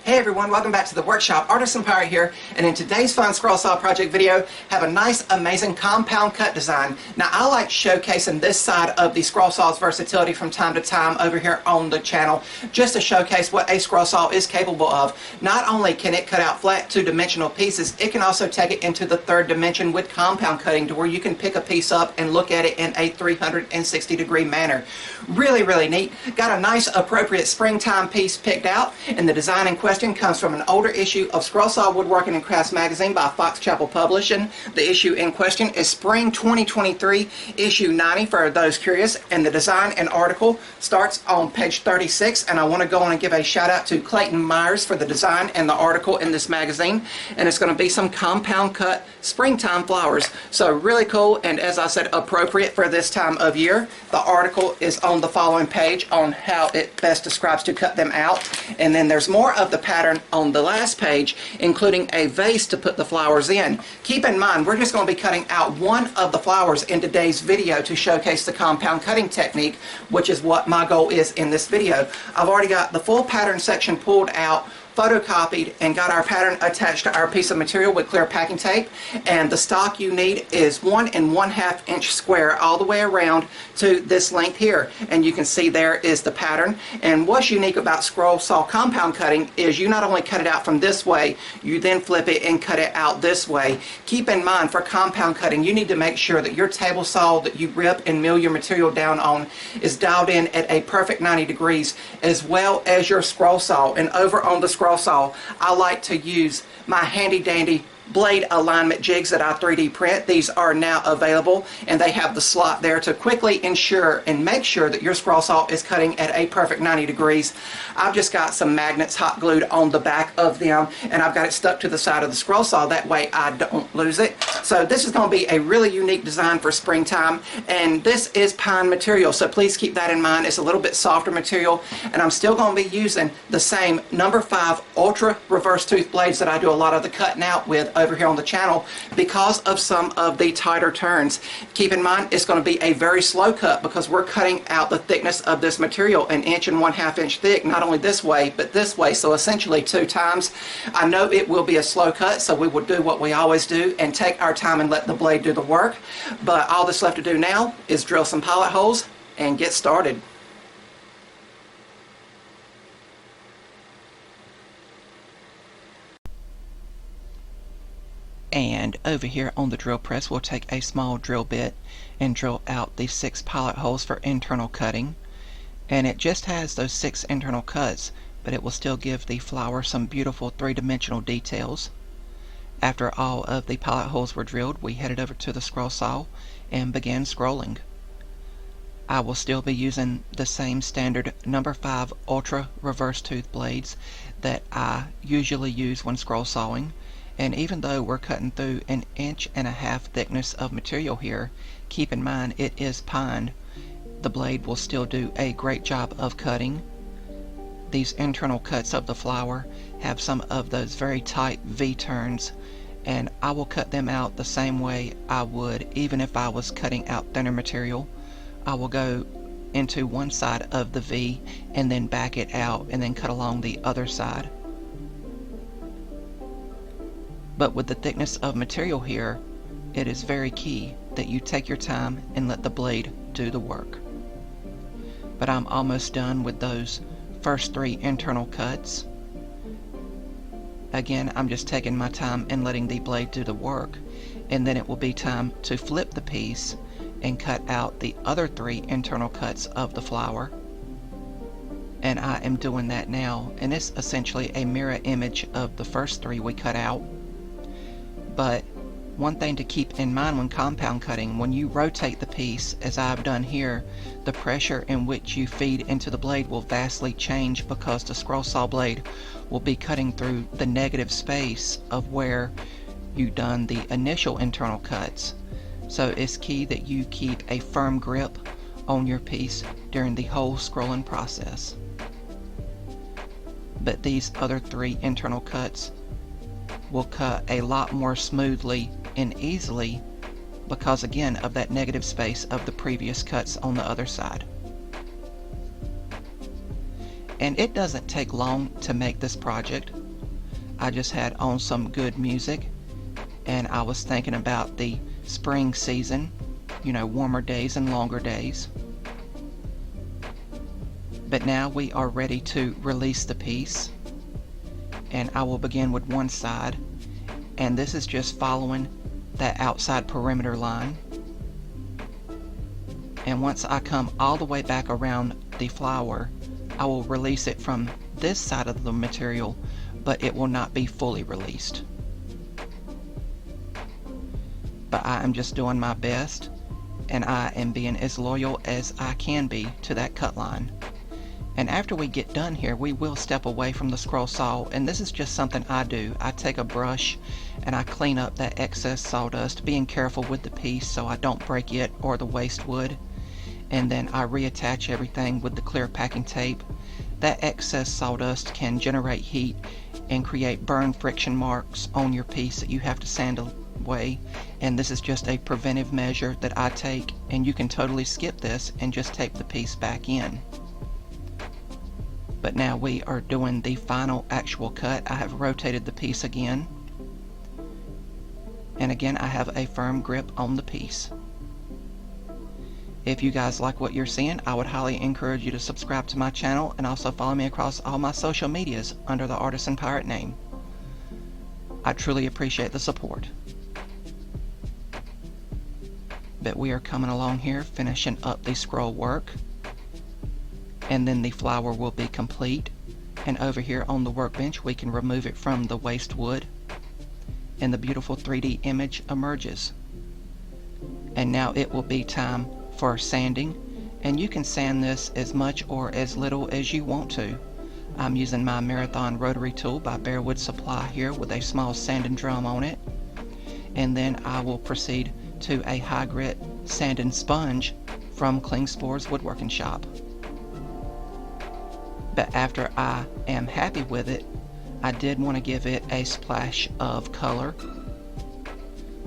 Hey everyone, welcome back to the workshop. Artisan Pirate here, and in today's fun scroll saw project video, have a nice, amazing compound cut design. Now I like showcasing this side of the scroll saw's versatility from time to time over here on the channel, just to showcase what a scroll saw is capable of. Not only can it cut out flat two-dimensional pieces, it can also take it into the third dimension with compound cutting, to where you can pick a piece up and look at it in a 360-degree manner. Really neat. Got a nice, appropriate springtime piece picked out, and the design in question comes from an older issue of Scroll Saw Woodworking and Crafts magazine by Fox Chapel Publishing. The issue in question is Spring 2023, issue 90 for those curious, and the design and article starts on page 36, and I want to go on and give a shout out to Clayton Myers for the design and the article in this magazine, and it's going to be some compound cut springtime flowers. So really cool, and as I said, appropriate for this time of year. The article is on the following page on how it best describes to cut them out, and then there's more of the pattern on the last page, including a vase to put the flowers in. Keep in mind, we're just going to be cutting out one of the flowers in today's video to showcase the compound cutting technique, which is what my goal is in this video. I've already got the full pattern section pulled out, photocopied, and got our pattern attached to our piece of material with clear packing tape, and the stock you need is 1 1/2 inch square all the way around to this length here, and you can see there is the pattern. And what's unique about scroll saw compound cutting is you not only cut it out from this way, you then flip it and cut it out this way. Keep in mind, for compound cutting, you need to make sure that your table saw that you rip and mill your material down on is dialed in at a perfect 90 degrees, as well as your scroll saw. And over on the scroll saw, I like to use my handy dandy blade alignment jigs that I 3D print. These are now available, and they have the slot there to quickly ensure and make sure that your scroll saw is cutting at a perfect 90 degrees. I've just got some magnets hot glued on the back of them, and I've got it stuck to the side of the scroll saw, that way I don't lose it. So this is going to be a really unique design for springtime, and this is pine material, so please keep that in mind. It's a little bit softer material, and I'm still going to be using the same number 5 ultra reverse tooth blades that I do a lot of the cutting out with over here on the channel, because of some of the tighter turns. Keep in mind, it's going to be a very slow cut, because we're cutting out the thickness of this material 1 1/2 inch thick, not only this way but this way, so essentially 2 times. I know it will be a slow cut, so we will do what we always do and take our time and let the blade do the work. But all that's left to do now is drill some pilot holes and get started. And over here on the drill press, we'll take a small drill bit and drill out the 6 pilot holes for internal cutting. And it just has those 6 internal cuts, but it will still give the flower some beautiful 3-dimensional details. After all of the pilot holes were drilled, we headed over to the scroll saw and began scrolling. I will still be using the same standard number 5 ultra reverse tooth blades that I usually use when scroll sawing. And even though we're cutting through 1 1/2 inch thickness of material here, keep in mind it is pine. The blade will still do a great job of cutting. These internal cuts of the flower have some of those very tight V-turns, and I will cut them out the same way I would even if I was cutting out thinner material. I will go into one side of the V and then back it out and then cut along the other side. But with the thickness of material here, it is very key that you take your time and let the blade do the work. But I'm almost done with those first 3 internal cuts. Again, I'm just taking my time and letting the blade do the work, and then it will be time to flip the piece and cut out the other 3 internal cuts of the flower. And I am doing that now, and it's essentially a mirror image of the first 3 we cut out. But one thing to keep in mind when compound cutting, when you rotate the piece, as I've done here, the pressure in which you feed into the blade will vastly change, because the scroll saw blade will be cutting through the negative space of where you've done the initial internal cuts. So it's key that you keep a firm grip on your piece during the whole scrolling process. But these other 3 internal cuts will cut a lot more smoothly and easily, because again of that negative space of the previous cuts on the other side. And it doesn't take long to make this project. I just had on some good music, and I was thinking about the spring season, you know, warmer days and longer days. But now we are ready to release the piece, and I will begin with one side, and this is just following that outside perimeter line. And once I come all the way back around the flower, I will release it from this side of the material, but it will not be fully released. But I am just doing my best, and I am being as loyal as I can be to that cut line. And after we get done here, we will step away from the scroll saw, and this is just something I do. I take a brush and I clean up that excess sawdust, being careful with the piece so I don't break it or the waste wood. And then I reattach everything with the clear packing tape. That excess sawdust can generate heat and create burn friction marks on your piece that you have to sand away, and this is just a preventive measure that I take, and you can totally skip this and just tape the piece back in. But now we are doing the final actual cut. I have rotated the piece again, and again I have a firm grip on the piece. If you guys like what you're seeing, I would highly encourage you to subscribe to my channel and also follow me across all my social medias under the Artisan Pirate name. I truly appreciate the support. But we are coming along here, finishing up the scroll work, and then the flower will be complete. And over here on the workbench we can remove it from the waste wood, and the beautiful 3D image emerges. And now it will be time for sanding, and you can sand this as much or as little as you want to. I'm using my Marathon rotary tool by Bearwood Supply here with a small sanding drum on it, and then I will proceed to a high grit sanding sponge from Klingspor's Woodworking Shop. But after I am happy with it, I did want to give it a splash of color.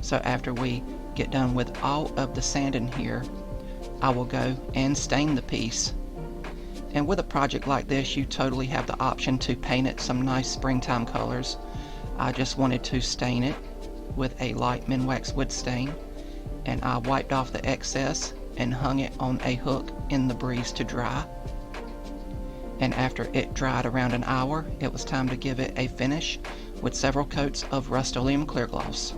So after we get done with all of the sanding here, I will go and stain the piece. And with a project like this, you totally have the option to paint it some nice springtime colors. I just wanted to stain it with a light Minwax wood stain, and I wiped off the excess and hung it on a hook in the breeze to dry. And after it dried around an hour, it was time to give it a finish with several coats of Rust-Oleum clear gloss.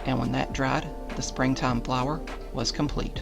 And when that dried, the springtime flower was complete.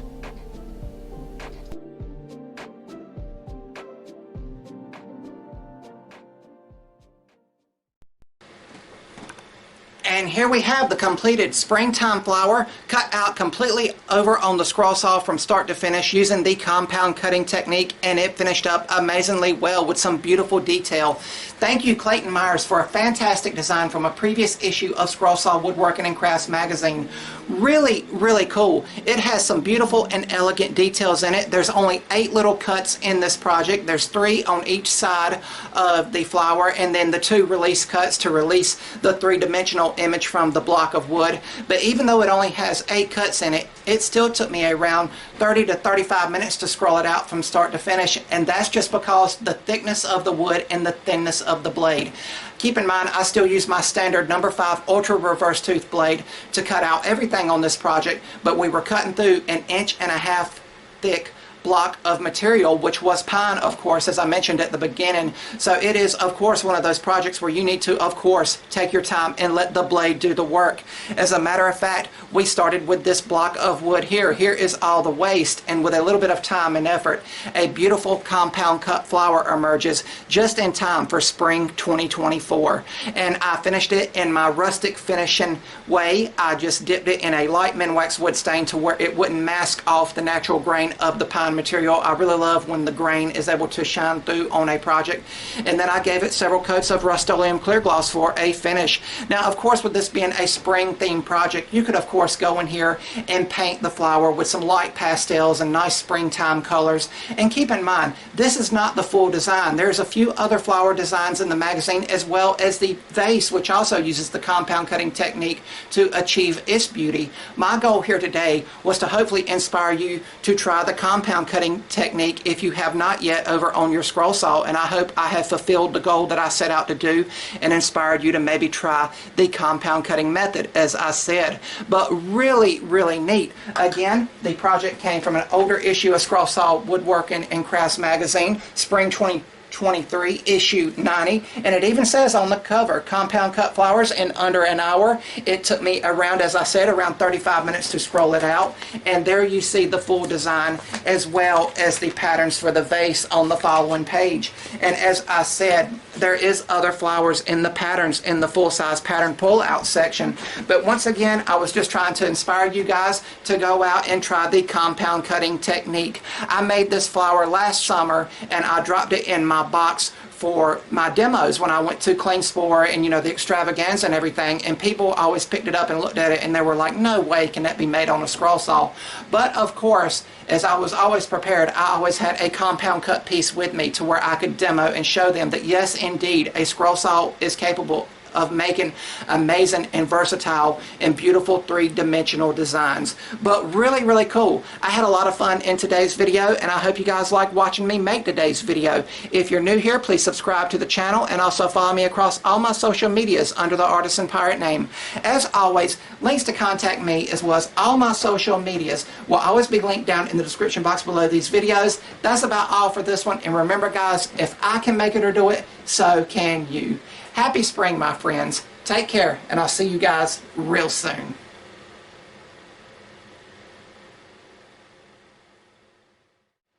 And here we have the completed springtime flower, cut out completely over on the scroll saw from start to finish using the compound cutting technique, and it finished up amazingly well with some beautiful detail. Thank you, Clayton Myers, for a fantastic design from a previous issue of Scroll Saw Woodworking and Crafts magazine. Really, really cool. It has some beautiful and elegant details in it. There's only 8 little cuts in this project. There's 3 on each side of the flower, and then the 2 release cuts to release the 3-dimensional image from the block of wood. But even though it only has 8 cuts in it, it still took me around 30 to 35 minutes to scroll it out from start to finish, and that's just because the thickness of the wood and the thinness of the blade. Keep in mind, I still use my standard number 5 ultra reverse tooth blade to cut out everything on this project, but we were cutting through an 1.5 inch thick block of material, which was pine, of course, as I mentioned at the beginning. So it is, of course, one of those projects where you need to, of course, take your time and let the blade do the work. As a matter of fact, we started with this block of wood here. Here is all the waste, and with a little bit of time and effort, a beautiful compound cut flower emerges just in time for spring 2024. And I finished it in my rustic finishing way. I just dipped it in a light Minwax wood stain to where it wouldn't mask off the natural grain of the pine material. I really love when the grain is able to shine through on a project. And then I gave it several coats of Rust-Oleum clear gloss for a finish. Now, of course, with this being a spring themed project, you could of course go in here and paint the flower with some light pastels and nice springtime colors. And keep in mind, this is not the full design. There's a few other flower designs in the magazine, as well as the vase, which also uses the compound cutting technique to achieve its beauty. My goal here today was to hopefully inspire you to try the compound compound cutting technique if you have not yet over on your scroll saw, and I hope I have fulfilled the goal that I set out to do and inspired you to maybe try the compound cutting method, as I said. But really, really neat. Again, the project came from an older issue of Scroll Saw Woodworking and Crafts magazine, spring 2023, issue 90, and it even says on the cover, compound cut flowers in under an hour. It took me around, as I said, around 35 minutes to scroll it out, and there you see the full design as well as the patterns for the vase on the following page. And as I said, there is other flowers in the patterns in the full-size pattern pull-out section, but once again, I was just trying to inspire you guys to go out and try the compound cutting technique. I made this flower last summer, and I dropped it in my box for my demos when I went to Clean Spore and, you know, the extravaganza and everything, and people always picked it up and looked at it and they were like, no way can that be made on a scroll saw. But of course, as I was always prepared, I always had a compound cut piece with me to where I could demo and show them that yes, indeed, a scroll saw is capable of making amazing and versatile and beautiful three-dimensional designs. But really, really cool. I had a lot of fun in today's video, and I hope you guys like watching me make today's video. If you're new here, please subscribe to the channel and also follow me across all my social medias under the Artisan Pirate name. As always, links to contact me as well as all my social medias will always be linked down in the description box below these videos. That's about all for this one, and remember guys, if I can make it or do it, so can you. Happy spring, my friends. Take care, and I'll see you guys real soon.